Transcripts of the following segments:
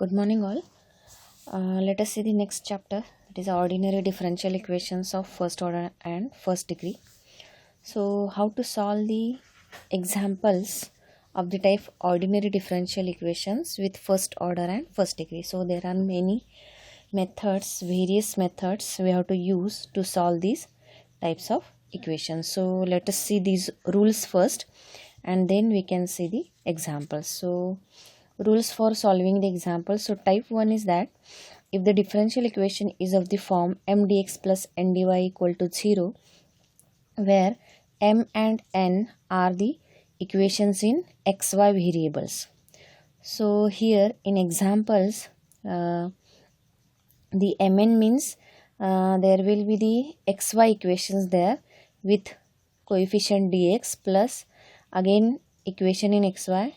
Good morning, all. Let us see the next chapter. It is ordinary differential equations of first order and first degree. So, how to solve the examples of the type ordinary differential equations with first order and first degree. So, there are many methods, various methods we have to use to solve these types of equations. So, let us see these rules first, and then we can see the examples. So, rules for solving the example. So type 1 is that if the differential equation is of the form m dx plus n dy equal to 0, where m and n are the equations in xy variables. So here in examples, the mn means there will be the xy equations there with coefficient dx plus again equation in xy,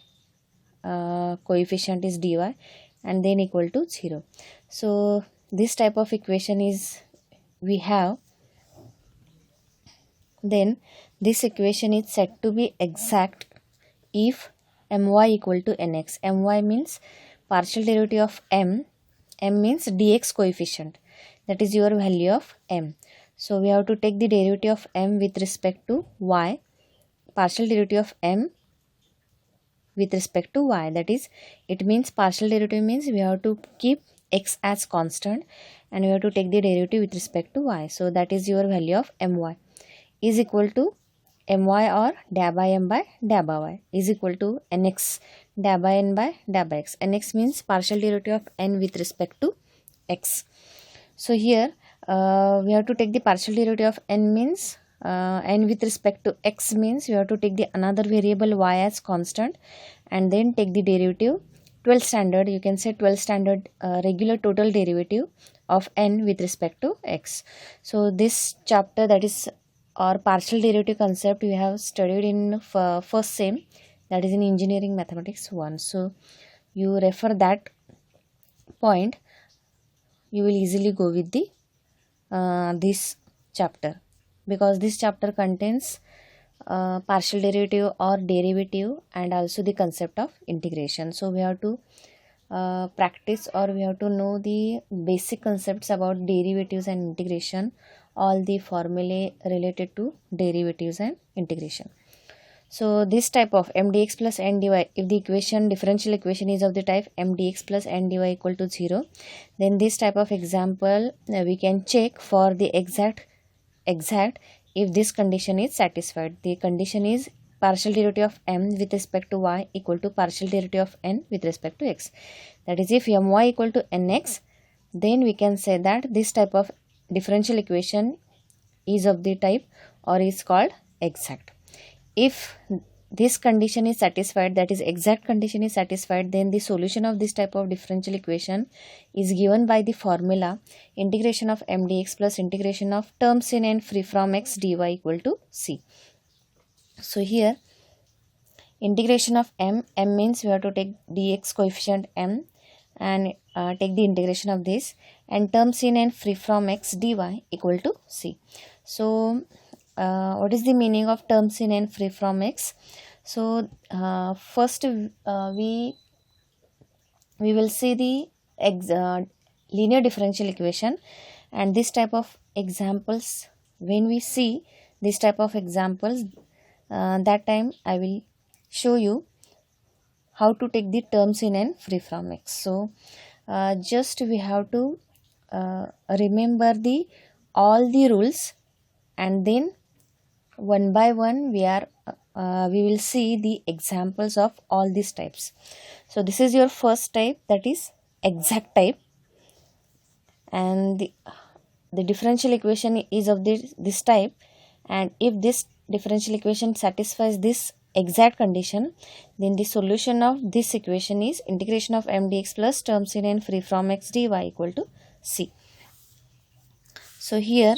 coefficient is dy, and then equal to 0. So this type of equation is we have, then this equation is said to be exact if my equal to nx. My means partial derivative of m means dx coefficient, that is your value of m. So we have to take the derivative of m with respect to y, partial derivative of m with respect to y, that is, it means partial derivative means we have to keep x as constant and we have to take the derivative with respect to y. So that is your value of my is equal to my or da by m by da by y is equal to nx da by n by da by x. Nx means partial derivative of n with respect to x. So here we have to take the partial derivative of n means and with respect to x means you have to take the another variable y as constant and then take the derivative 12 standard, you can say 12 standard regular total derivative of n with respect to x. So this chapter, that is our partial derivative concept, we have studied in first sem, that is in engineering mathematics 1. So you refer that point, you will easily go with the this chapter, because this chapter contains partial derivative or derivative and also the concept of integration. So we have to practice, or we have to know the basic concepts about derivatives and integration, all the formulae related to derivatives and integration. So this type of m dx plus n dy, if the equation differential equation is of the type m dx plus n dy equal to 0, then this type of example we can check for the exact if this condition is satisfied. The condition is partial derivative of m with respect to y equal to partial derivative of n with respect to x. That is, if my equal to nx, then we can say that this type of differential equation is of the type or is called exact. If this condition is satisfied, that is exact condition is satisfied, then the solution of this type of differential equation is given by the formula integration of m dx plus integration of terms in n free from x dy equal to c. So here integration of m means we have to take dx coefficient m and take the integration of this, and terms in n free from x dy equal to c. So what is the meaning of terms in n free from x? So first we will see the linear differential equation, and this type of examples, when we see this type of examples, that time I will show you how to take the terms in n free from x. So just we have to remember the all the rules, and then one by one we will see the examples of all these types. So this is your first type, that is exact type, and the differential equation is of this type, and if this differential equation satisfies this exact condition, then the solution of this equation is integration of m dx plus terms in n free from x dy equal to c. So here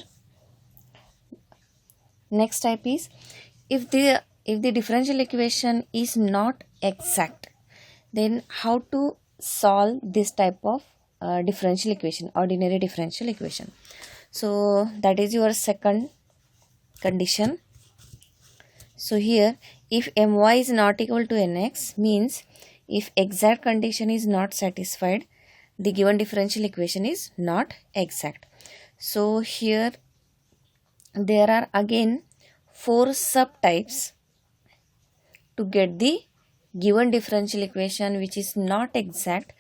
next type is if the differential equation is not exact, then how to solve this type of differential equation, ordinary differential equation. So that is your second condition. So here if my is not equal to nx, means if exact condition is not satisfied, the given differential equation is not exact. So here there are again 4 subtypes to get the given differential equation which is not exact.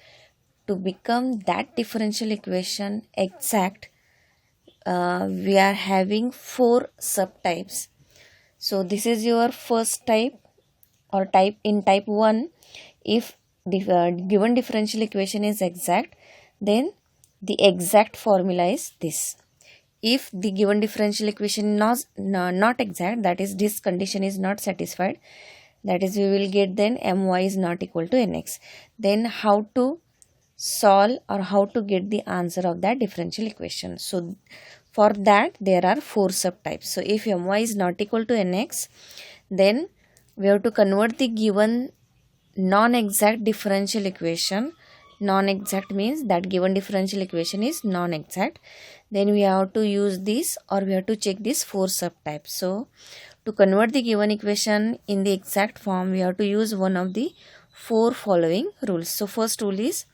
To become that differential equation exact, we are having 4 subtypes. So this is your first type, or type in type 1. If the given differential equation is exact, then the exact formula is this. If the given differential equation not exact, that is this condition is not satisfied, that is we will get then my is not equal to nx. Then how to solve or how to get the answer of that differential equation? So for that there are 4 subtypes. So if my is not equal to nx, then we have to convert the given non-exact differential equation. Non-exact means that given differential equation is non-exact. Then we have to use this, or we have to check these 4 subtypes. So to convert the given equation in the exact form, we have to use one of the 4 following rules. So first rule is,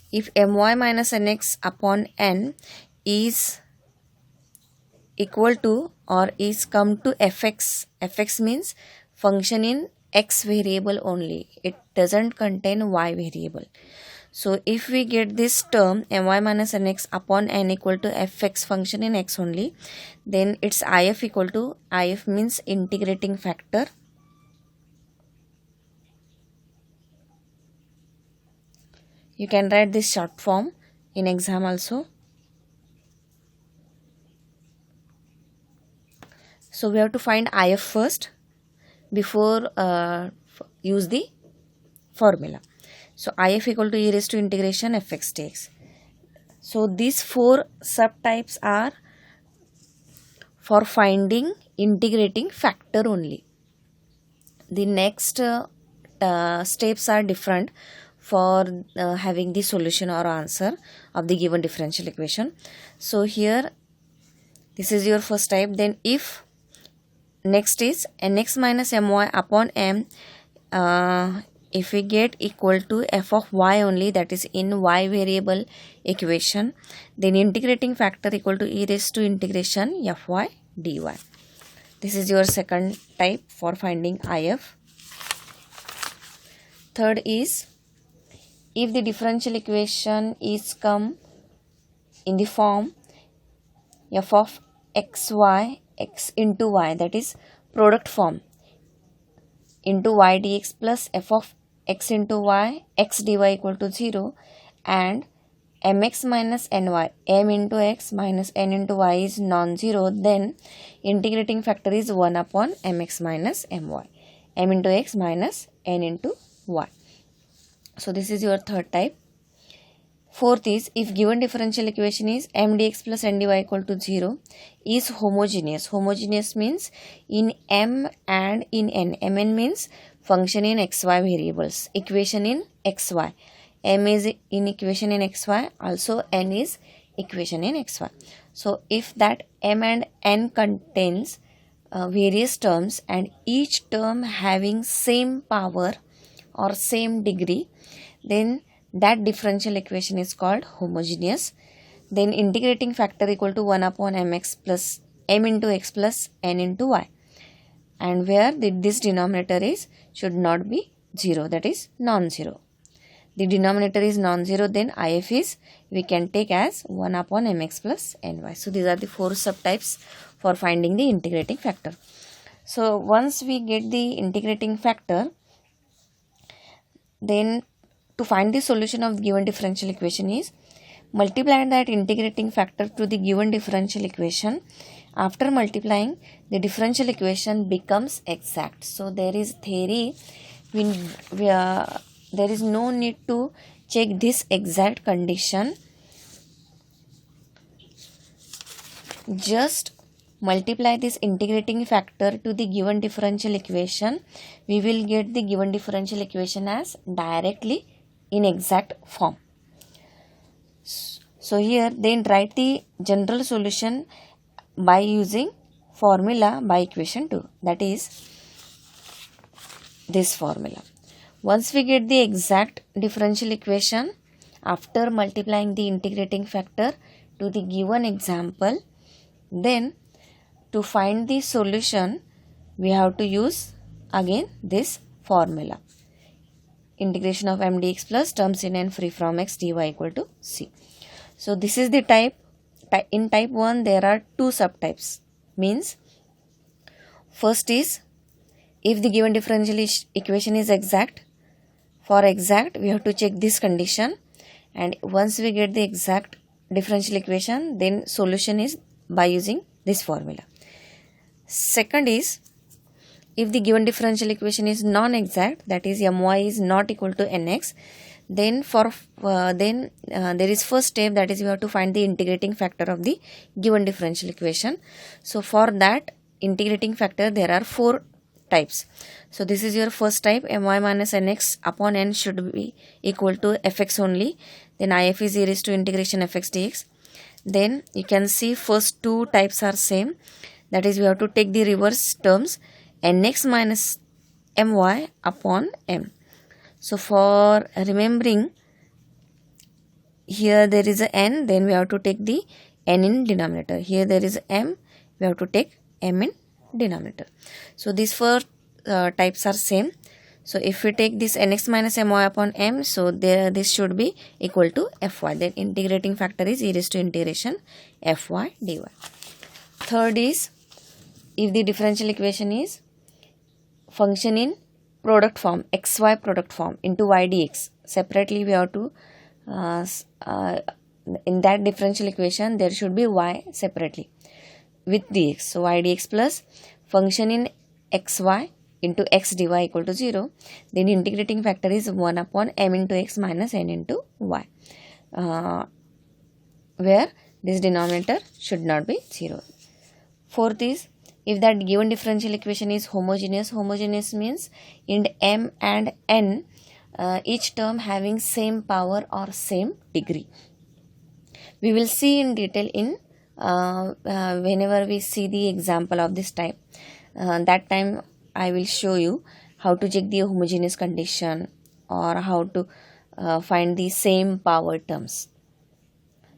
if my minus nx upon n is equal to or is come to fx, fx means function in x variable only, it doesn't contain y variable. So if we get this term my minus nx upon n equal to fx function in x only, then its if equal to, if means integrating factor, you can write this short form in exam also. So we have to find if first before use the formula. So if equal to e raised to integration fx dx. So these 4 subtypes are for finding integrating factor only. The next steps are different for having the solution or answer of the given differential equation. So here this is your first type. Then if next is nx minus my upon m, if we get equal to f of y only, that is in y variable equation, then integrating factor equal to e raised to integration fy dy. This is your second type for finding if. Third is, if the differential equation is come in the form f of xy x into y, that is product form, into y dx plus f of x into y x dy equal to 0, and mx minus ny m into x minus n into y is non-zero, then integrating factor is 1 upon mx minus my, m into x minus n into y. So this is your third type. Fourth is, if given differential equation is m dx plus n dy equal to 0 is homogeneous. Homogeneous means in m and in n. Mn means function in xy variables, equation in xy. M is in equation in xy, also n is equation in xy. So if that m and n contains various terms and each term having same power or same degree, then that differential equation is called homogeneous. Then integrating factor equal to 1 upon mx plus m into x plus n into y, and where this denominator is should not be 0, that is non-zero. The denominator is non-zero, then if is we can take as 1 upon mx plus ny. So these are the 4 subtypes for finding the integrating factor. So once we get the integrating factor, then to find the solution of the given differential equation is multiply that integrating factor to the given differential equation. After multiplying, the differential equation becomes exact. So there is theory, there is no need to check this exact condition. Just multiply this integrating factor to the given differential equation. We will get the given differential equation as directly in exact form. So here then write the general solution by using formula by equation 2, that is this formula. Once we get the exact differential equation, after multiplying the integrating factor to the given example, then to find the solution we have to use again this formula. Integration of m dx plus terms in n free from x dy equal to c. So this is the type. In type 1 there are two subtypes. Means first is if the given differential equation is exact. For exact we have to check this condition, and once we get the exact differential equation, then solution is by using this formula. Second is if the given differential equation is non-exact, that is my is not equal to nx, then there is first step, that is you have to find the integrating factor of the given differential equation. So for that integrating factor there are four types. So this is your first type, my minus nx upon n should be equal to fx only. Then if is e raised to integration fx dx. Then you can see first two types are same, that is we have to take the reverse terms, nx minus my upon m. So for remembering, here there is a n, then we have to take the n in denominator. Here there is m, we have to take m in denominator. So these four types are same. So if we take this nx minus my upon m, so there this should be equal to fy. Then integrating factor is e raised to integration fy dy. Third is if the differential equation is function in product form, xy product form into y dx. Separately we have to in that differential equation there should be y separately with dx. So y dx plus function in xy into x dy equal to 0. Then integrating factor is 1 upon m into x minus n into y, where this denominator should not be 0. Fourth is if that given differential equation is homogeneous. Homogeneous means in m and n each term having same power or same degree. We will see in detail in whenever we see the example of this type. That time I will show you how to check the homogeneous condition or how to find the same power terms.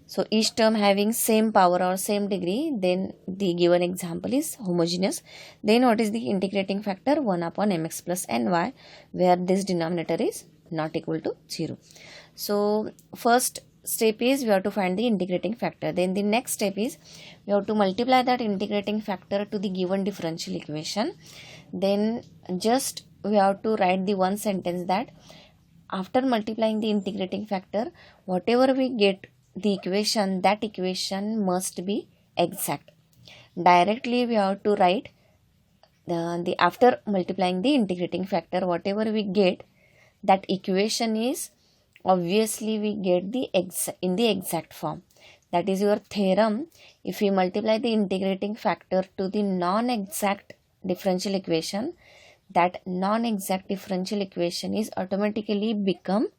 So each term having same power or same degree, then the given example is homogeneous. Then what is the integrating factor? 1 upon mx plus ny, where this denominator is not equal to 0. So first step is we have to find the integrating factor. Then the next step is we have to multiply that integrating factor to the given differential equation. Then just we have to write the one sentence that after multiplying the integrating factor, whatever we get the equation, that equation must be exact. Directly we have to write the after multiplying the integrating factor, whatever we get, that equation is obviously we get the in the exact form. That is your theorem. If we multiply the integrating factor to the non-exact differential equation, that non-exact differential equation is automatically become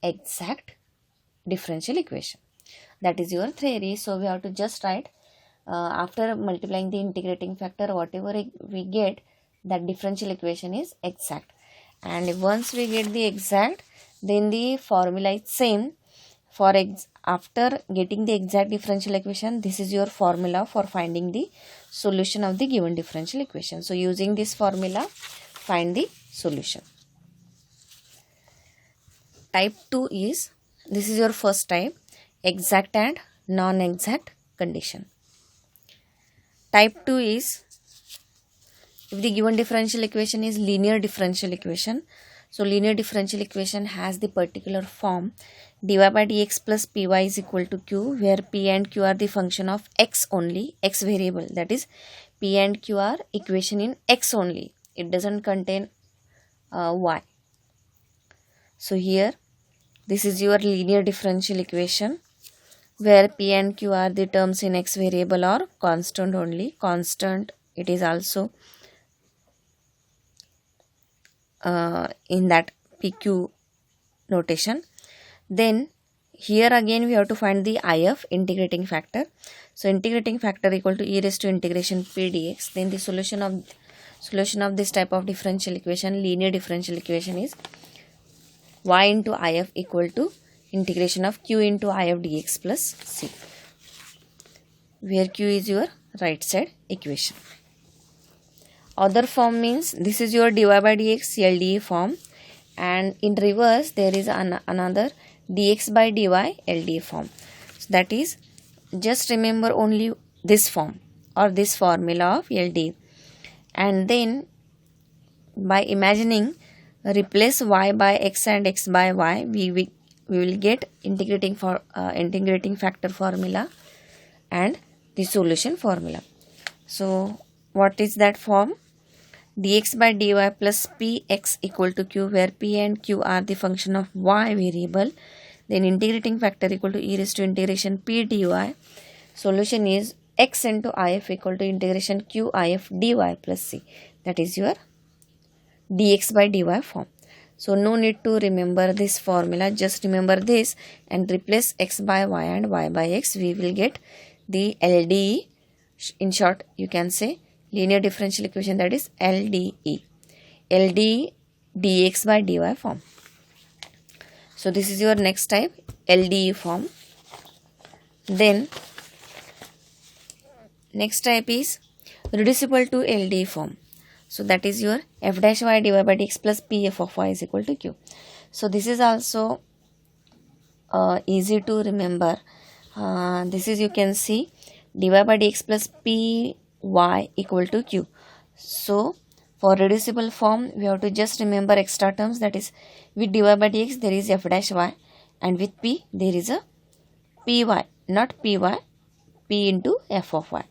exact differential equation. That is your theory. So we have to just write after multiplying the integrating factor, whatever we get, that differential equation is exact. And once we get the exact, then the formula is same. For after getting the exact differential equation, this is your formula for finding the solution of the given differential equation. So using this formula, find the solution. Type 2 is, this is your first type, exact and non-exact condition. Type 2 is if the given differential equation is linear differential equation. So linear differential equation has the particular form dy by dx plus py is equal to q, where p and q are the function of x only, x variable. That is p and q are equation in x only. It doesn't contain y. So here this is your linear differential equation, where p and q are the terms in x variable or constant only. Constant, it is also in that pq notation. Then here again we have to find the if, integrating factor. So integrating factor equal to e raised to integration p dx. Then the solution of this type of differential equation, linear differential equation, is y into if equal to integration of q into if dx plus c, where q is your right side equation. Other form means this is your dy by dx LDE form, and in reverse there is another dx by dy LDE form. So that is, just remember only this form or this formula of LDE, and then by imagining replace y by x and x by y, we will get integrating factor formula and the solution formula. So what is that form? Dx by dy plus px equal to q, where p and q are the function of y variable, then integrating factor equal to e raised to integration p dy. Solution is x into if equal to integration q if dy plus c. That is your dx by dy form. So no need to remember this formula, just remember this and replace x by y and y by x. We will get the LDE. In short, you can say linear differential equation, that is LDE. LDE dx by dy form. So this is your next type, LDE form. Then next type is reducible to LDE form. So that is your f dash y dy by dx plus pf of y is equal to q. So this is also easy to remember. This is, you can see, dy by dx plus py equal to q. So for reducible form we have to just remember extra terms, that is with dy by dx there is f dash y, and with p there is a py, not py, p into f of y,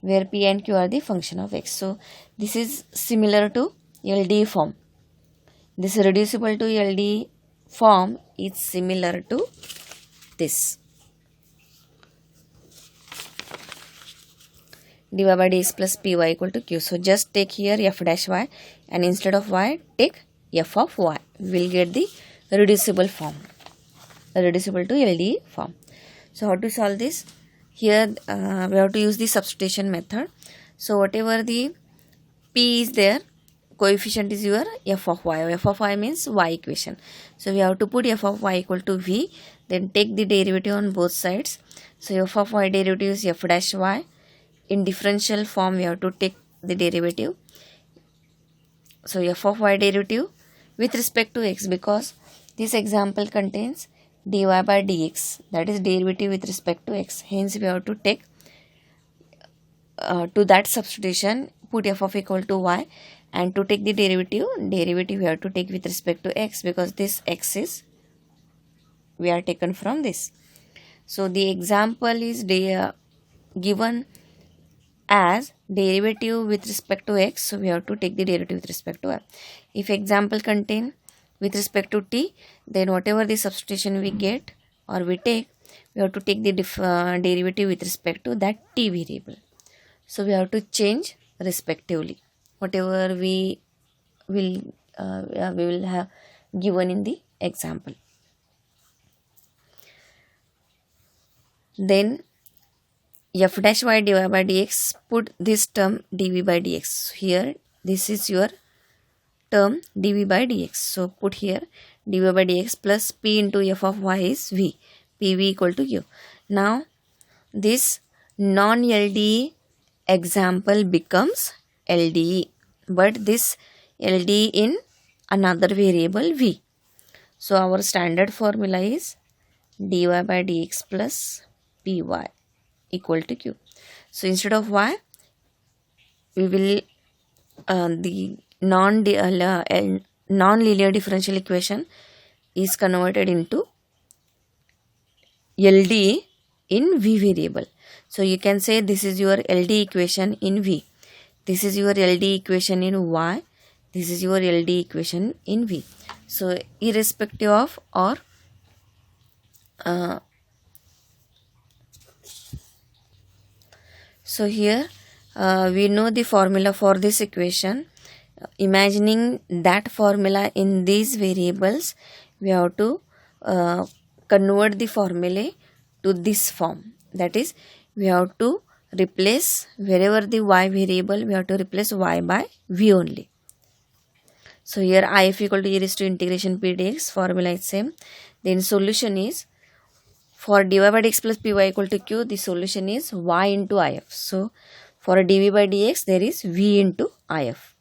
where p and q are the function of x. So this is similar to LDE form. This reducible to LDE form is similar to this. dy by dx plus py equal to q. So just take here f dash y, and instead of y take f of y. We will get the reducible form, reducible to LDE form. So how to solve this? Here we have to use the substitution method. So whatever the p is there, coefficient is your f of y. F of y means y equation. So we have to put f of y equal to v, then take the derivative on both sides. So f of y derivative is f dash y. In differential form we have to take the derivative. So f of y derivative with respect to x, because this example contains dy by dx, that is derivative with respect to x. Hence we have to take to that substitution, put f of equal to y, and to take the derivative we have to take with respect to x, because this x is, we are taken from this. So the example is given as derivative with respect to x, so we have to take the derivative with respect to y. If example contain with respect to t, then whatever the substitution we get or we take, we have to take the derivative with respect to that t variable. So we have to change respectively whatever we will have given in the example. Then f dash y dy by dx, put this term dv by dx. Here this is your term dv by dx. So put here dv by dx plus p into f of y is v, pv equal to q. Now this non-LDE example becomes LDE, but this LDE in another variable v. So our standard formula is dy by dx plus py equal to q. So instead of y, we will the non-linear differential equation is converted into LDE in v variable. So you can say this is your LDE equation in v, this is your LDE equation in y, this is your LDE equation in v. So irrespective of, or so here we know the formula for this equation. Imagining that formula in these variables, we have to convert the formulae to this form. That is, we have to replace wherever the y variable, we have to replace y by v only. So here if equal to e raised to integration p dx, formula is same. Then solution is, for dy by dx plus py equal to q, the solution is y into if. So for dv by dx, there is v into if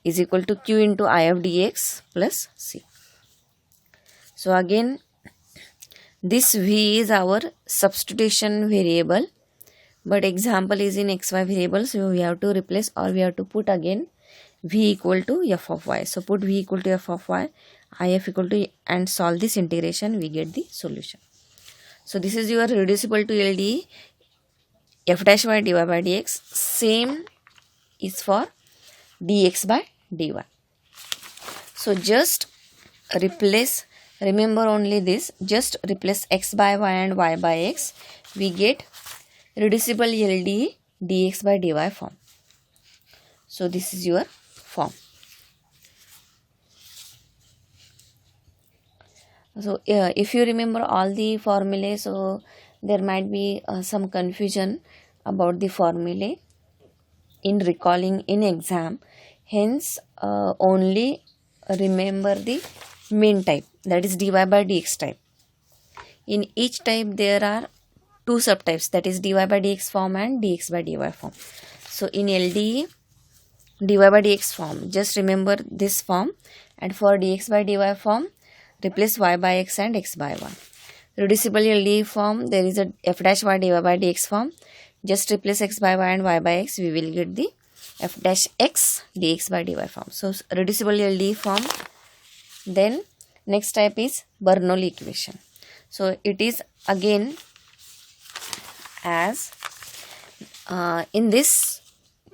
is equal to q into if dx plus c. So again, this v is our substitution variable, but example is in xy variable, so we have to replace, or we have to put again v equal to f of y. So put v equal to f of y, if equal to, and solve this integration, we get the solution. So this is your reducible to LDE f dash y dy by dx. Same is for dx by dy. So just replace, remember only this, just replace x by y and y by x, we get reducible LDE dx by dy form. So this is your form. So if you remember all the formulae, so there might be some confusion about the formulae in recalling in exam. Hence only remember the main type, that is dy by dx type. In each type there are two subtypes, that is dy by dx form and dx by dy form. So in LDE, dy by dx form, just remember this form, and for dx by dy form, replace y by x and x by y. Reducible LDE form, there is a f dash y dy by dx form, just replace x by y and y by x, we will get the f dash x dx by dy form. So reducible LDE form. Then next type is Bernoulli equation. So it is again as in this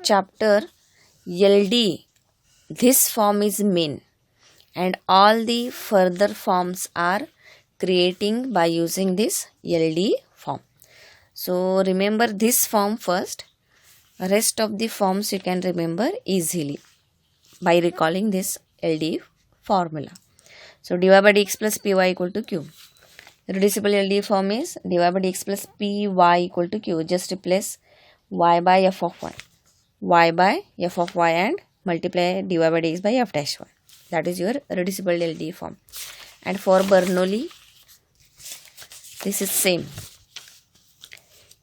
chapter LD, this form is main, and all the further forms are creating by using this LD form. So remember this form first, rest of the forms you can remember easily by recalling this LD formula. So dy by dx plus py equal to q. Reducible LD form is dy by dx plus py equal to q. Just replace y by f of y by f of y, and multiply dy by dx by f dash y. That is your reducible LD form. And for Bernoulli, this is same.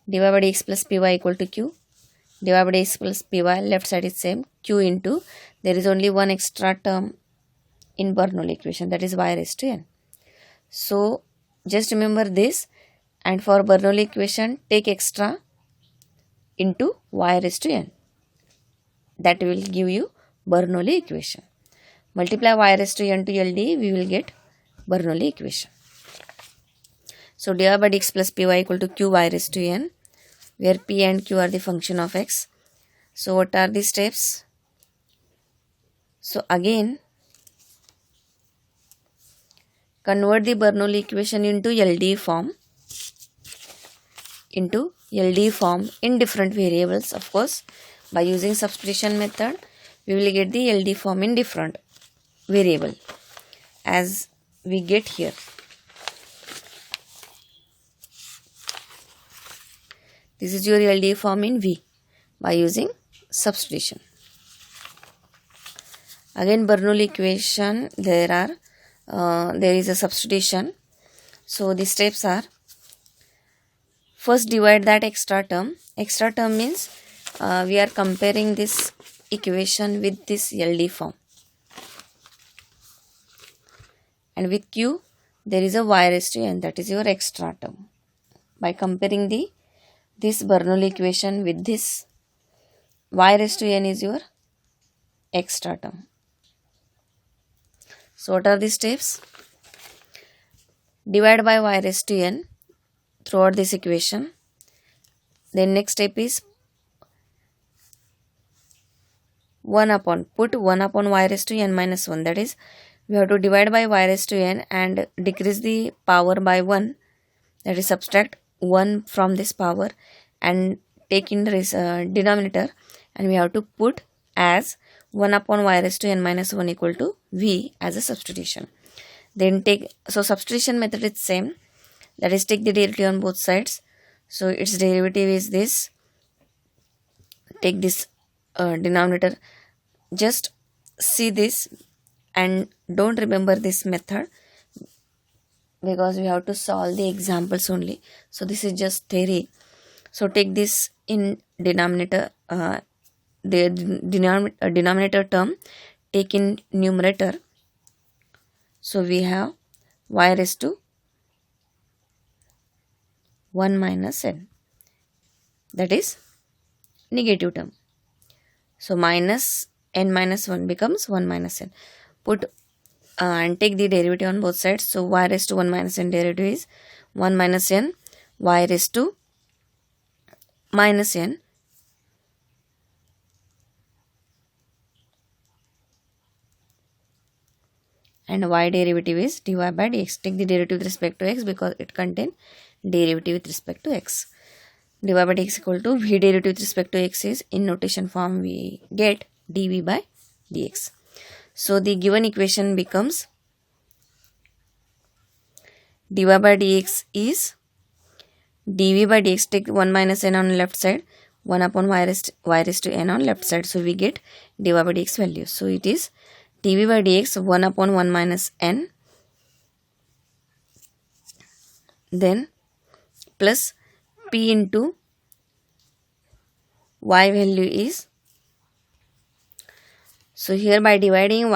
Dy by dx plus py equal to q. Dy by dx plus py, left side is same, q into, there is only one extra term in Bernoulli equation, that is y raised to n. So just remember this, and for Bernoulli equation, take extra into y raised to n. That will give you Bernoulli equation. Multiply y raised to n to LD, we will get Bernoulli equation. So dy by dx plus py equal to q y raised to n, where p and q are the function of x. So what are the steps? So again, convert the Bernoulli equation into LD form, in different variables. Of course, by using substitution method, we will get the LD form in different variable as we get here. This is your LD form in V by using substitution. Again Bernoulli equation, there is a substitution. So the steps are, first divide that extra term. Extra term means we are comparing this equation with this LD form. And with q, there is a y raised to n, that is your extra term. By comparing this Bernoulli equation with this, y raised to n is your extra term. So what are the steps? Divide by y raised to n throughout this equation. Then next step is put 1 upon y raised to n minus 1. That is, we have to divide by y raised to n and decrease the power by 1. That is, subtract 1 from this power and take in the denominator, and we have to put as 1 upon y raised to n minus 1 equal to v as a substitution. Then so substitution method is same, that is, take the derivative on both sides. So its derivative is this, take this denominator, just see this, and don't remember this method because we have to solve the examples only. So this is just theory. So take this in denominator, the denominator term, take in numerator. So we have y raised to 1 minus n, that is negative term. So minus n minus 1 becomes 1 minus n. Put and take the derivative on both sides. So y raised to 1 minus n derivative is 1 minus n y raised to minus n and y derivative is dy by dx. Take the derivative with respect to x because it contains derivative with respect to x. Dy by dx equal to v derivative with respect to x is in notation form we get dv by dx. So the given equation becomes dy by dx is dv by dx. Take 1 minus n on left side, 1 upon y raised to n on left side. So we get dy by dx value. So it is dv by dx 1 upon 1 minus n, then plus p into y value is, so here by dividing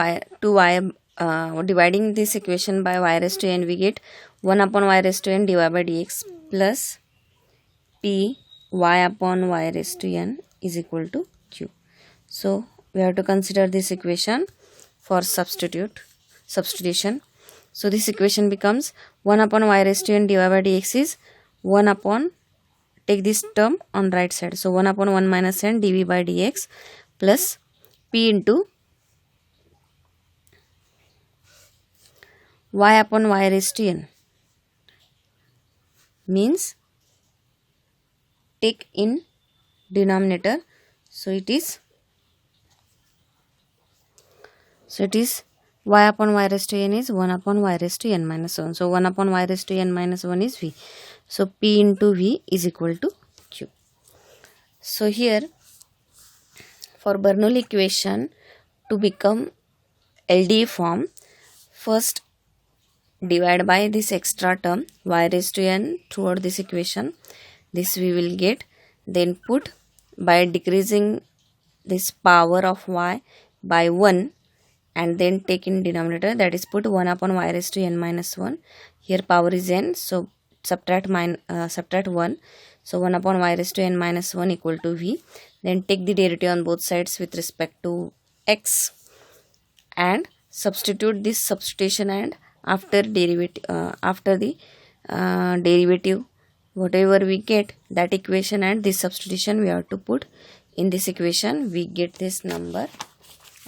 dividing this equation by y raised to n, we get 1 upon y raised to n dy by dx plus p y upon y raised to n is equal to q. So we have to consider this equation for substitution. So this equation becomes 1 upon y raised to n dy by dx is 1 upon, take this term on right side. So 1 upon 1 minus n dv by dx plus p into y upon y raised to n, means take in denominator. So it is y upon y raised to n is 1 upon y raised to n minus 1. So 1 upon y raised to n minus 1 is v. So p into v is equal to q. So here for Bernoulli equation to become LDE form, first divide by this extra term y raised to n throughout this equation. This we will get. Then put by decreasing this power of y by 1 and then take in denominator, that is put 1 upon y raised to n minus 1. Here power is n, so subtract 1. So 1 upon y raised to n minus 1 equal to v. Then take the derivative on both sides with respect to x and substitute this substitution, and after derivative derivative whatever we get, that equation and this substitution we have to put in this equation. We get this number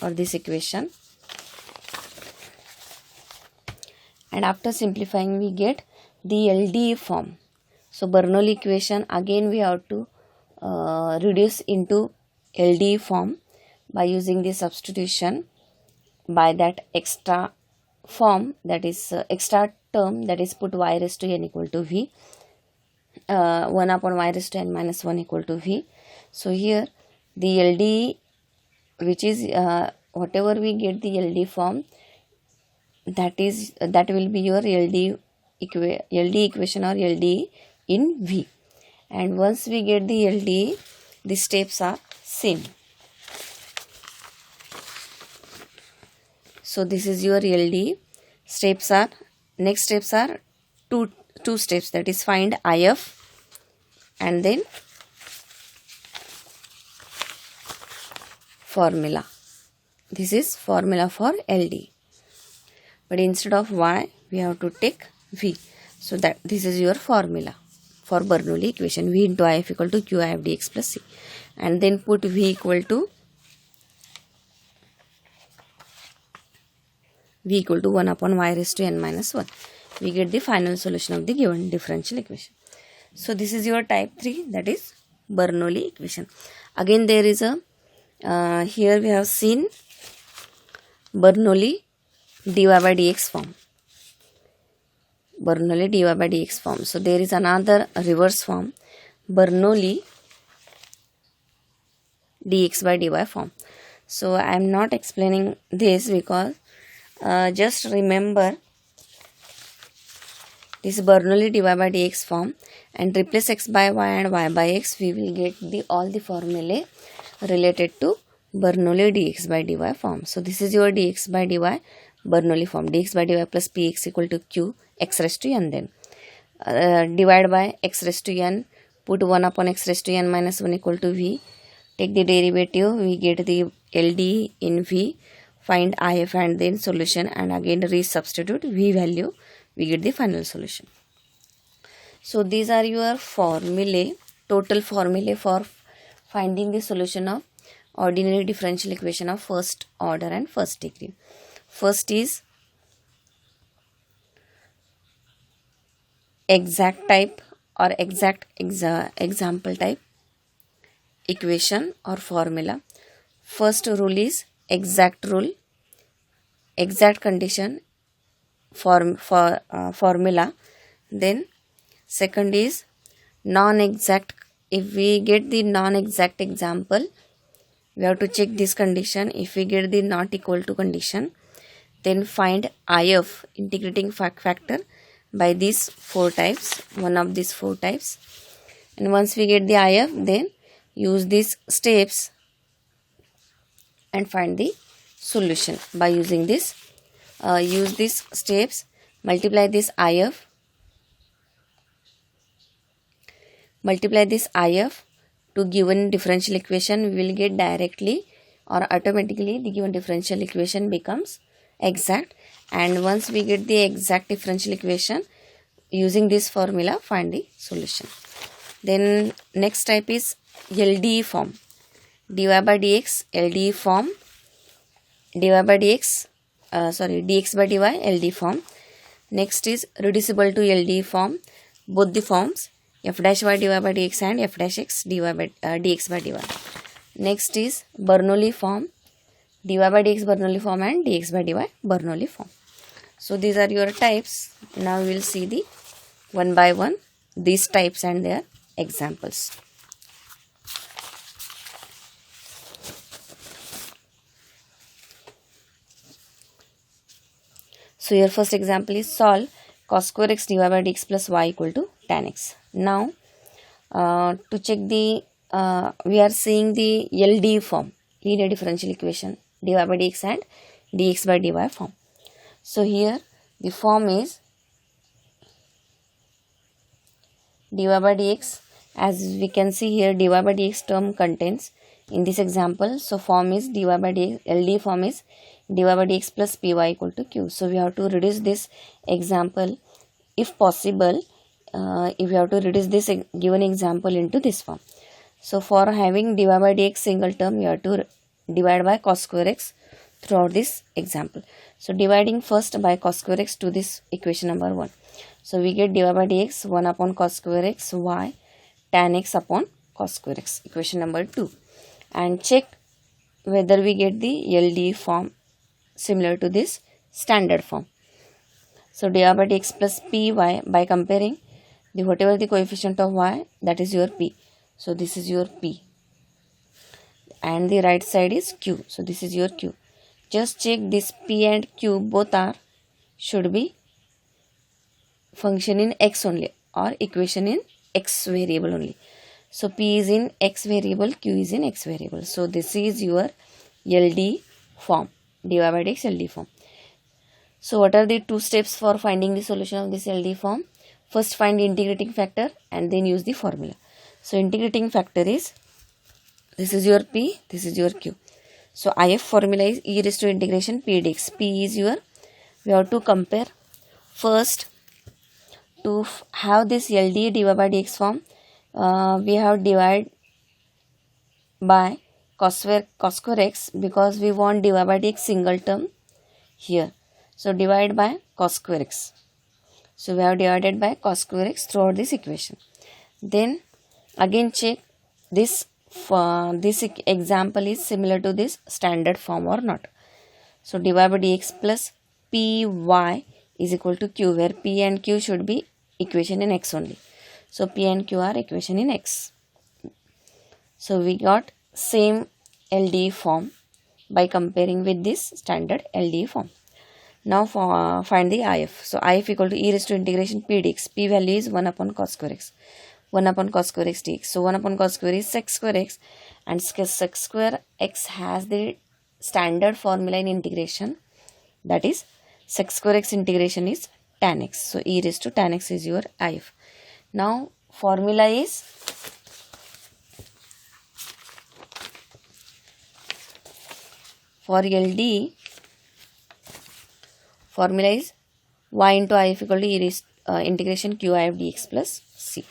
or this equation, and after simplifying we get the LDE form. So Bernoulli equation again we have to reduce into LDE form by using the substitution by that extra form, that is extra term, that is put y raised to n equal to v, 1 upon y raised to n minus 1 equal to v. So here the LDE, which is whatever we get the LDE form, that will be your LDE equation or LDE in v. And once we get the LDE, the steps are same. So this is your LDE. Next steps are two steps, that is find IF and then formula. This is formula for LDE, but instead of y we have to take v. So that this is your formula for Bernoulli equation, v into IF equal to QIF dx plus c, and then put v equal to 1 upon y raised to n minus 1. We get the final solution of the given differential equation. So this is your type 3, that is Bernoulli equation. Again there is a here we have seen Bernoulli dy by dx form. Bernoulli dy by dx form. So there is another reverse form, Bernoulli dx by dy form. So I am not explaining this because just remember this Bernoulli dy by dx form and replace x by y and y by x. We will get all the formulae related to Bernoulli dx by dy form. So this is your dx by dy Bernoulli form. Dx by dy plus px equal to q x raised to n. Then divide by x raised to n, put 1 upon x raised to n minus 1 equal to v. Take the derivative, we get the LD in v, find IF and then solution, and again resubstitute v value, we get the final solution. So these are your formulae, total formulae for finding the solution of ordinary differential equation of first order and first degree. First is exact type or exact example type equation or formula. First rule is exact rule, exact condition formula. Then second is non-exact. If we get the non-exact example, we have to check this condition. If we get the not equal to condition, then find IF, integrating factor, by these 4 types, one of these 4 types. And once we get the IF, then use these steps and find the solution by using this. Use these steps, multiply this IF, to given differential equation. We will get directly or automatically the given differential equation becomes exact. And once we get the exact differential equation, using this formula, find the solution. Then next type is LDE form, dy by dx LDE form, dx by dy LDE form. Next is reducible to LDE form, both the forms f dash y dy by dx and f dash x dx by dy. Next is Bernoulli form, dy by dx Bernoulli form and dx by dy Bernoulli form. So these are your types. Now we will see the one by one these types and their examples. So your first example is solve cos square x dy by dx plus y equal to tan x. Now to check the we are seeing the LD form, linear differential equation, dy by dx and dx by dy form. So here the form is dy by dx, as we can see here dy by dx term contains in this example. So form is dy by dx, LD form is dy by dx plus py equal to q. So we have to reduce this example if possible. If you have to reduce this given example into this form. So for having dy by dx single term, you have to divide by cos square x throughout this example. So dividing first by cos square x to this equation number 1. So we get dy by dx 1 upon cos square x y tan x upon cos square x, equation number 2. And check whether we get the LD form similar to this standard form. So dy by dx plus py, by comparing the whatever the coefficient of y, that is your p. So this is your p and the right side is q. So this is your q. Just check this p and q both are should be function in x only or equation in x variable only. So p is in x variable, q is in x variable. So this is your LD form, dy by dx LD form. So what are the 2 steps for finding the solution of this LD form? First find the integrating factor and then use the formula. So integrating factor is, this is your p, this is your q. So IF formula is e raised to integration p dx. P is your, we have to compare first to have this LD dy by dx form. We have divided by cos square x because we want dy by dx single term here. So divide by cos square x. So we have divided by cos square x throughout this equation. Then again check this example is similar to this standard form or not. So dy by dx plus py is equal to q, where p and q should be equation in x only. So p and q are equation in x. So we got same LD form by comparing with this standard LD form. Now find the if. So if equal to e raised to integration p dx. P value is 1 upon cos square x. 1 upon cos square x dx. So 1 upon cos square is sec square x, and sec square x has the standard formula in integration, that is sec square x integration is tan x. So e raised to tan x is your if. Now formula is for LD, formula is y into if equal to e raised integration q if dx plus c.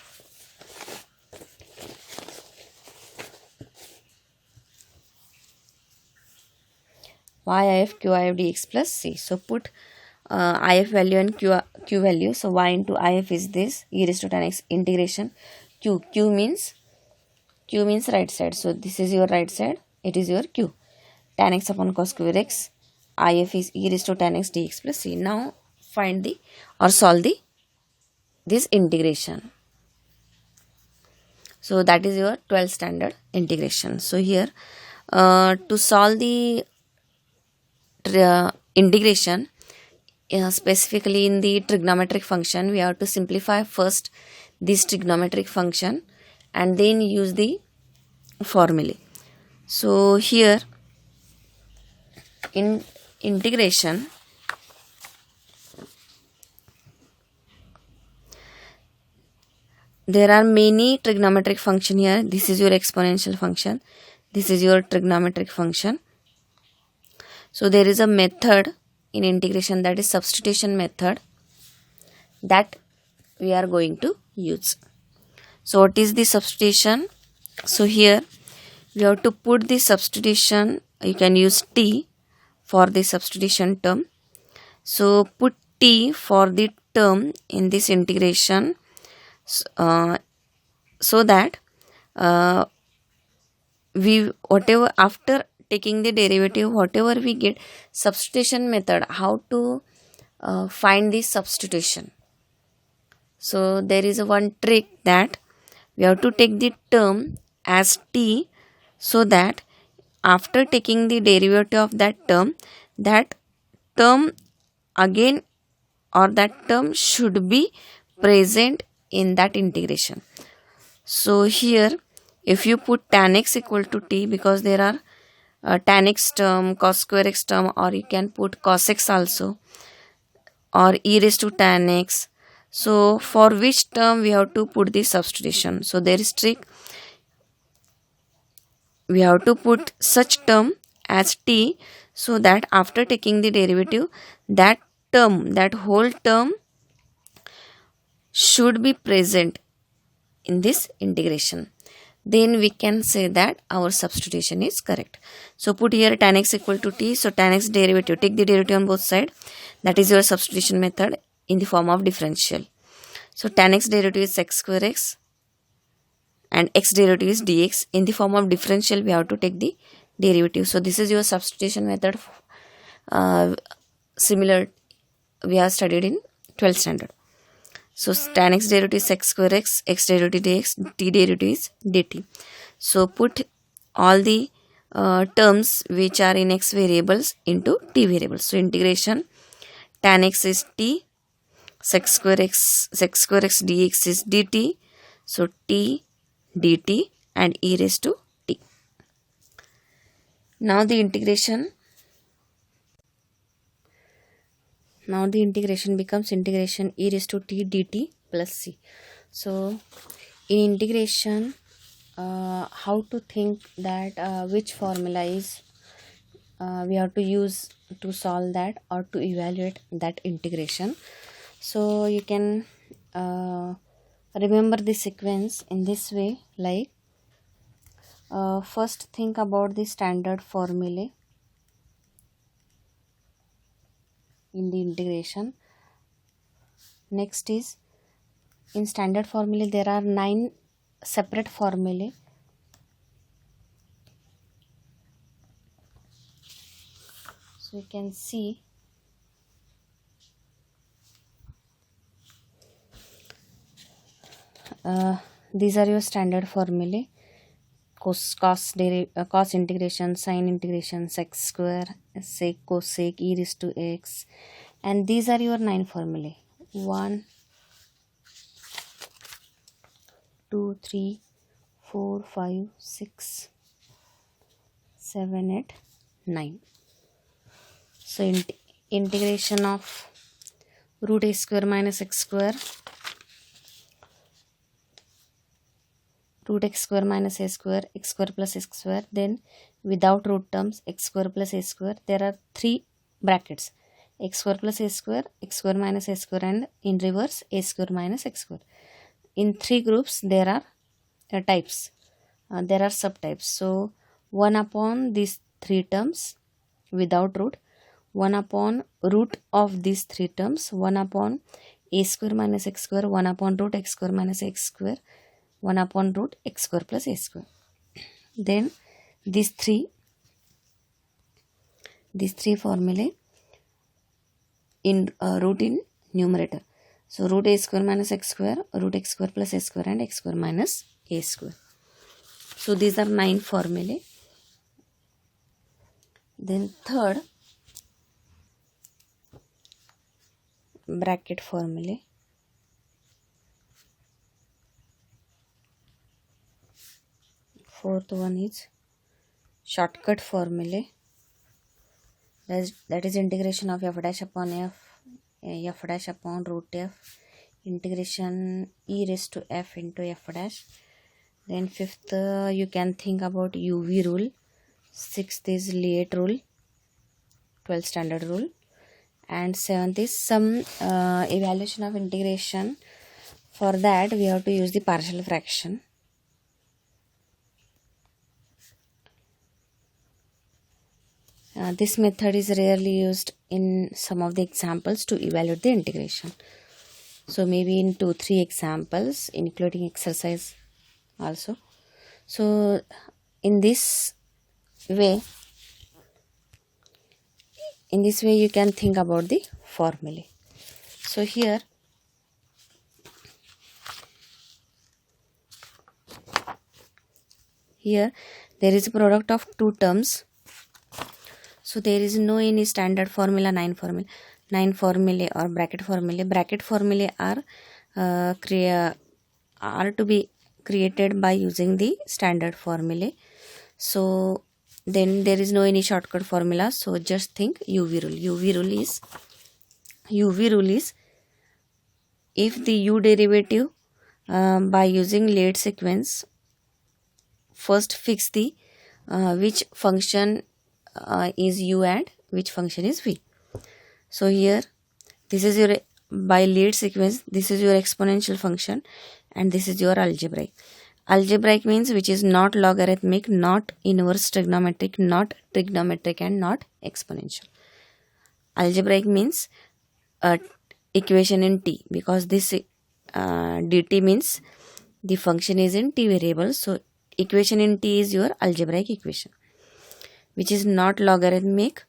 Y if q if dx plus c. So put if value and q value. So y into if is this e raised to tan x integration q means right side. So this is your right side, it is your q. Tan x upon cos square x, if is e raised to tan x dx plus c. Now find the or solve this integration. So that is your 12th standard integration. So here to solve the integration, specifically in the trigonometric function, we have to simplify first this trigonometric function and then use the formula. So here in integration, there are many trigonometric function here. This is your exponential function, this is your trigonometric function. So there is a method in integration, that is substitution method, that we are going to use. So what is the substitution? So here we have to put the substitution. You can use t for the substitution term. So put t for the term in this integration, so that we whatever after taking the derivative, whatever we get, substitution method, how to find the substitution. So there is one trick, that we have to take the term as t, so that after taking the derivative of that term again or that term should be present in that integration. So here if you put tan x equal to t, because there are tan x term, cos square x term, or you can put cos x also, or e raised to tan x. So for which term we have to put the substitution? So there is trick. We have to put such term as t, so that after taking the derivative, that whole term should be present in this integration. Then we can say that our substitution is correct. So put here tan x equal to t. So tan x derivative, take the derivative on both sides. That is your substitution method in the form of differential. So tan x derivative is x square x and x derivative is dx. In the form of differential, we have to take the derivative. So this is your substitution method, similar we have studied in 12th standard. So tan x derivative is x square x derivative dx, t derivative is dt. So put all the terms which are in x variables into t variables. So integration tan x is t, sec square x dx is dt. So t dt and e raised to t. Now the integration becomes integration e raised to t dt plus c. So in integration, how to think that which formula is we have to use to solve that or to evaluate that integration. So you can remember the sequence in this way, like first think about the standard formula in the integration. Next is, in standard formula there are 9 separate formulae. So you can see these are your standard formulae: cos integration, sin integration, sec square, sec, cosec, e raised to x, and these are your 9 formulae. 1 2 3 4 5 6 7 8 9. So integration of root a square minus x square, root x square minus a square, x square plus x square. Then without root terms, x square plus a square. There are 3 brackets, x square plus a square, x square minus a square, and in reverse a square minus x square. In 3 groups there are types, there are subtypes. So 1 upon these 3 terms without root, 1 upon root of these 3 terms, 1 upon a square minus x square, 1 upon root x square minus x square, 1 upon root x square plus a square. Then these three formulae in root in numerator. So root a square minus x square, root x square plus a square, and x square minus a square. So these are 9 formulae. Then third, bracket formulae. Fourth one is shortcut formulae. That is integration of f dash upon f dash upon root f, integration e raised to f into f dash. Then fifth, you can think about UV rule. Sixth is Liet rule, 12th standard rule. And seventh is some evaluation of integration. For that we have to use the partial fraction. This method is rarely used in some of the examples to evaluate the integration. So maybe in 2-3 examples, including exercise also. So in this way you can think about the formulae. So here there is a product of 2 terms. So there is no any standard formula. 9 formulae or bracket formulae. Bracket formulae are to be created by using the standard formulae. So then there is no any shortcut formula. So just think UV rule. UV rule is if the u derivative by using Liet sequence, first fix the which function is u and which function is v. So here this is your, by Liet sequence, this is your exponential function and this is your algebraic. Algebraic means which is not logarithmic, not inverse trigonometric, not trigonometric, and not exponential. Algebraic means equation in t, because this dt means the function is in t variable. So equation in t is your algebraic equation, which is not logarithmic,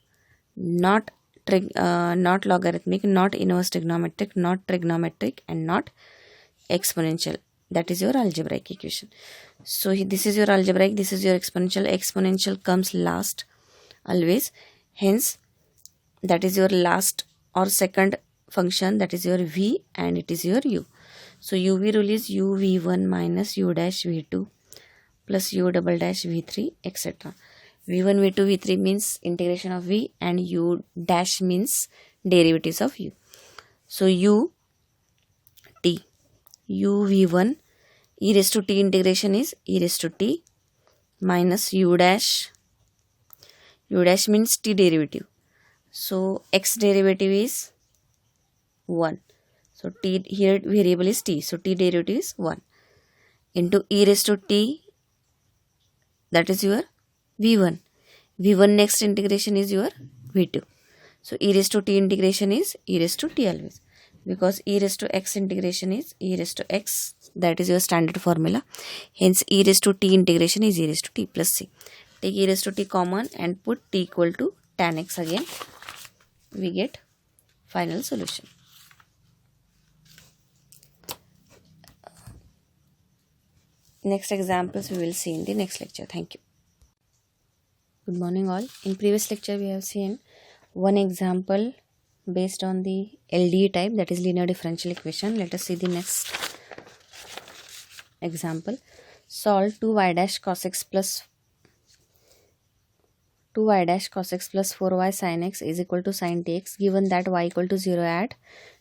not logarithmic, not inverse trigonometric, not trigonometric, and not exponential. That is your algebraic equation. So this is your algebraic, this is your exponential. Exponential comes last always. Hence that is your last or second function, that is your v, and it is your u. So UV rule is u v1 minus u dash v2 plus u double dash v3, etc. v1, v2, v3 means integration of v, and u dash means derivatives of u. So u v1 e raised to t integration is e raised to t minus u dash means t derivative. So x derivative is 1. So t, here variable is t, so t derivative is 1 into e raised to t, that is your v1. v1 next integration is your v2. So e raised to t integration is e raised to t always, because e raised to x integration is e raised to x, that is your standard formula. Hence e raised to t integration is e raised to t plus c. Take e raised to t common and put t equal to tan x again. We get final solution. Next examples we will see in the next lecture. Thank you. Good morning all. In previous lecture we have seen one example based on the LDE type, that is linear differential equation. Let us see the next example. Solve 2y dash cos x plus 4y sin x is equal to sin tx, given that y equal to 0 at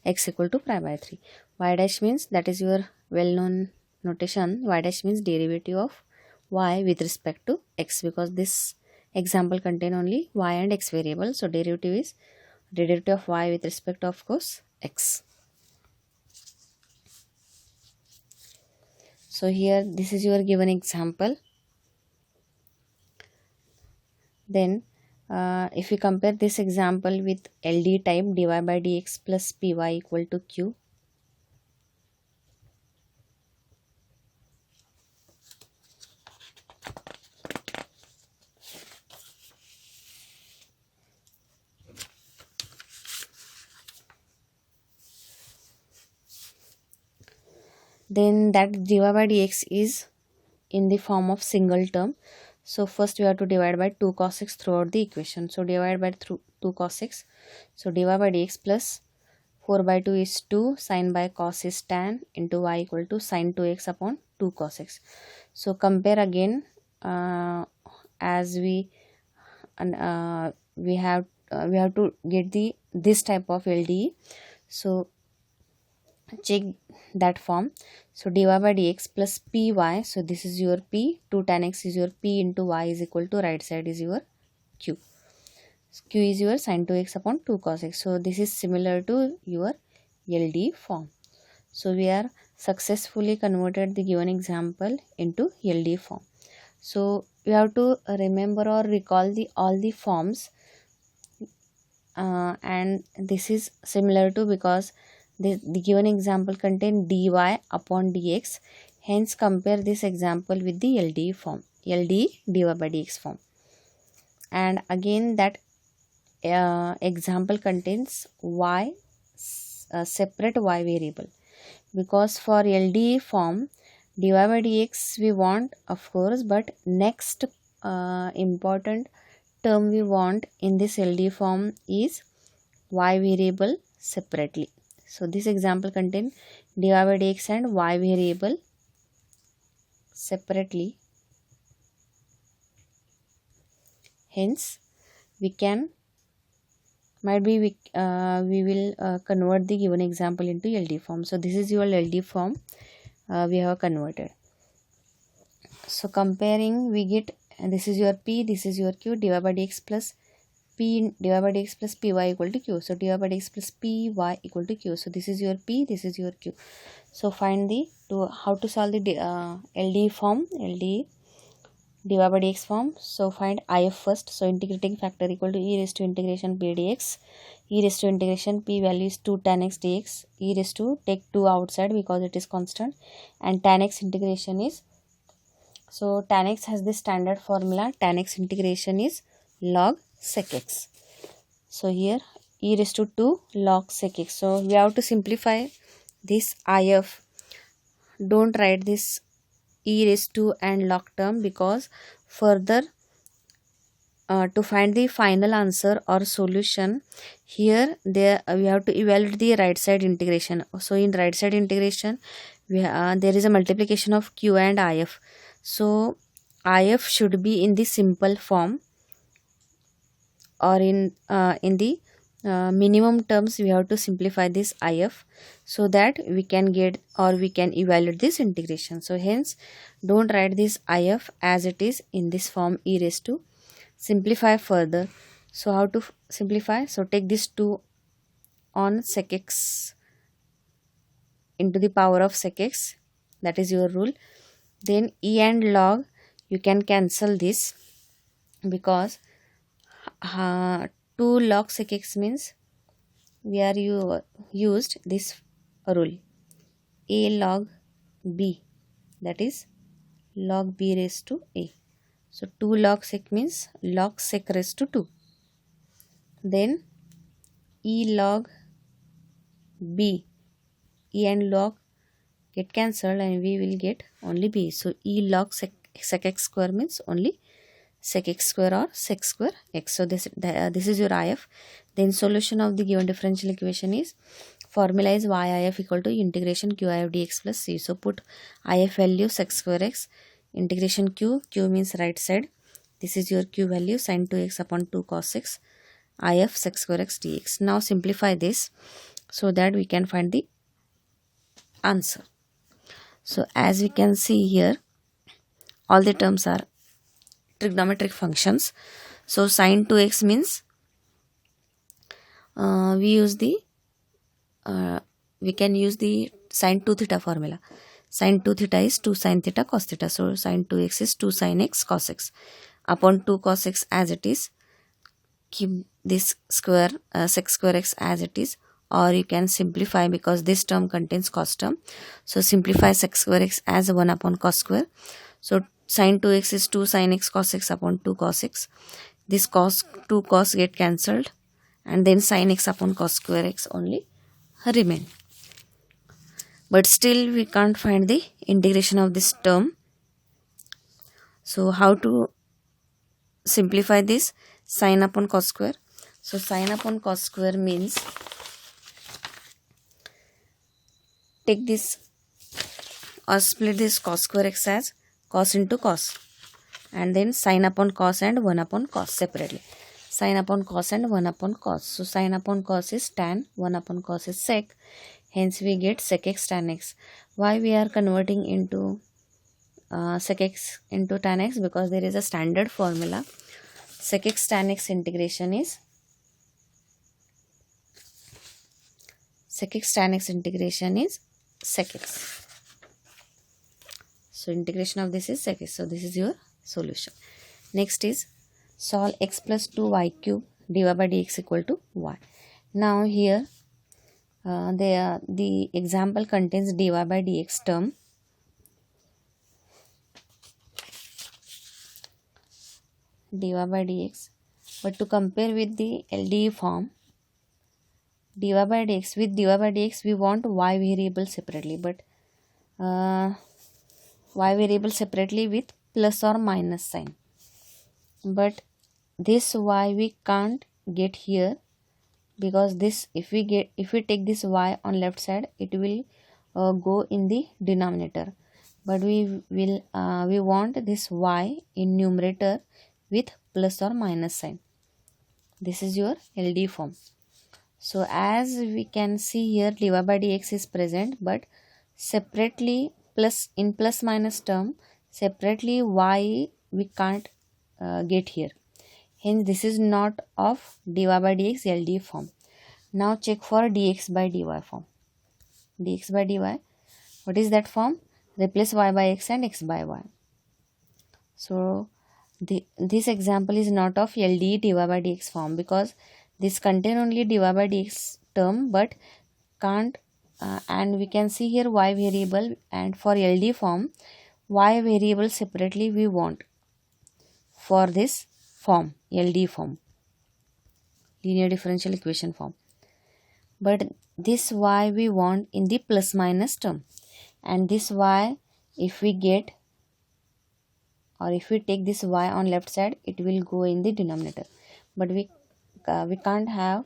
x equal to pi by 3. Y dash means, that is your well known notation, y dash means derivative of y with respect to x, because this example contain only y and x variable. So derivative is derivative of y with respect to, of course, x. So here this is your given example. Then if we compare this example with LD type, dy by dx plus py equal to q. Then that dy by dx is in the form of single term. So first we have to divide by 2 cos x throughout the equation. So divide by 2 cos x. So dy by dx plus 4 by 2 is 2, sin by cos is tan, into y equal to sin 2x upon 2 cos x. So compare again, as we have to get this type of LDE. So check that form. So dy by dx plus py, so this is your p, 2 tan x is your p, into y is equal to right side is your q. Q is your sin 2x upon 2 cos x. So this is similar to your LD form. So we are successfully converted the given example into LD form. So we have to remember or recall all the forms, and this is similar to, because the given example contain dy upon dx. Hence compare this example with the LD form, LD dy by dx form. And again that example contains y, separate y variable, because for LD form dy by dx we want, of course, but next important term we want in this LD form is y variable separately. So this example contain dy by dx and y variable separately. Hence we can, might be we will convert the given example into LD form. So this is your LD form we have converted. So comparing, we get, this is your p, this is your q, dy by dx plus p, dy by dx plus py equal to q. So dy by dx plus py equal to q. So this is your p, this is your q. So find how to solve the LD form, LD dy by dx form. So find if first. So integrating factor equal to e raised to integration p dx. E raised to integration p value is 2 tan x dx. E raised to, take 2 outside because it is constant, and tan x integration is, so tan x has this standard formula, tan x integration is log sec x. So here e raised to 2 log sec x. So we have to simplify this if. Don't write this e raised to and log term, because further to find the final answer or solution, here we have to evaluate the right side integration. So in right side integration there is a multiplication of q and if. So if should be in the simple form, or in the minimum terms we have to simplify this if, so that we can get, or we can evaluate this integration. So hence don't write this if as it is in this form e raised to. Simplify further. So how to simplify? So take this 2 on sec x into the power of sec x, that is your rule. Then e and log, you can cancel this, because 2 log sec x means we are used this rule, a log b, that is log b raised to a. So 2 log sec means log sec raised to 2. Then e log b, e and log get cancelled and we will get only b. So e log sec x square means only sec x square or sec square x. So this is your if. Then solution of the given differential equation is, formula is yif equal to integration qif dx plus c. So put if value sec square x, integration q means right side, this is your q value, sin 2x upon 2 cos x, if sec square x dx. Now simplify this so that we can find the answer. So as we can see here, all the terms are trigonometric functions. So sin 2x means we can use the sin 2 theta formula. Sin 2 theta is 2 sin theta cos theta. So sin 2x is 2 sin x cos x upon 2 cos x as it is. Keep this square sec square x as it is, or you can simplify because this term contains cos term. So simplify sec square x as 1 upon cos square. So sin 2x is 2 sin x cos x upon 2 cos x. This cos 2 cos get cancelled, and then sin x upon cos square x only remain. But still we can't find the integration of this term. So how to simplify this? Sin upon cos square. So sin upon cos square means, take this or split this cos square x as cos into cos, and then sin upon cos and 1 upon cos separately. Sin upon cos and 1 upon cos. So sin upon cos is tan, 1 upon cos is sec. Hence we get sec x tan x. Why we are converting into sec x into tan x? Because there is a standard formula. Sec x tan x integration is sec x. So integration of this is sec x. So this is your solution. Next is solve x plus 2y cube dy by dx equal to y. Now here the example contains dy by dx term. Dy by dx, but to compare with the LDE form, dy by dx, with dy by dx we want y variable separately, but y variable separately with plus or minus sign. But this y we can't get here, because this, if we take this y on left side, it will go in the denominator, but we want this y in numerator with plus or minus sign. This is your LD form. So as we can see here, dy by dx is present, but separately in plus minus term, separately y we can't get here. Hence this is not of dy by dx LD form. Now check for dx by dy form. Dx by dy, what is that form? Replace y by x and x by y. So this example is not of LD dy by dx form, because this contain only dy by dx term, but can't and we can see here y variable, and for LD form y variable separately we want for this form, LD form, linear differential equation form. But this y we want in the plus minus term, and this y if we get, or if we take this y on left side, it will go in the denominator. But we can't have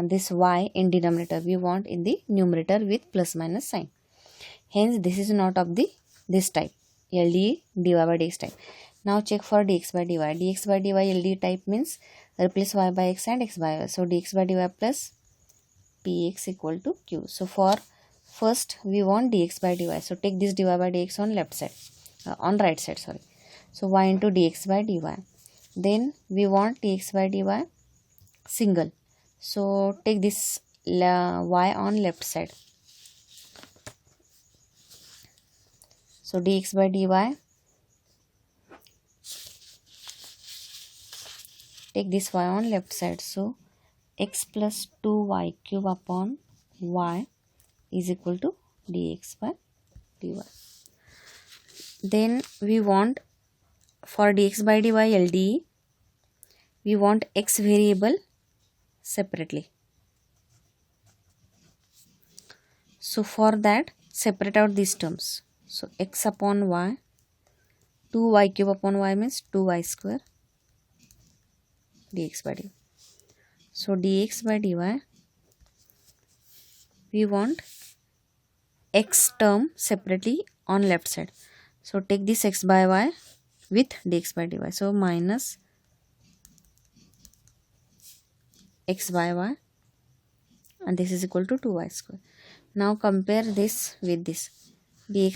this y in denominator. We want in the numerator with plus minus sign. Hence this is not of this type, LD dy by dx type. Now check for dx by dy. Dx by dy LD type means replace y by x and x by y. So dx by dy plus px equal to q. So for first we want dx by dy. So take this dy by dx on left side, on right side, sorry. So y into dx by dy. Then we want dx by dy single. So take this y on left side. So dx by dy, take this y on left side. So x plus 2y cube upon y is equal to dx by dy. Then we want for dx by dy LDE, we want x variable separately. So for that, separate out these terms. So x upon y, 2y cube upon y means 2y square dx by dy. So dx by dy, we want x term separately on left side. So take this x by y with dx by dy. So minus x by y, and this is equal to 2y square. Now compare this with this. Dx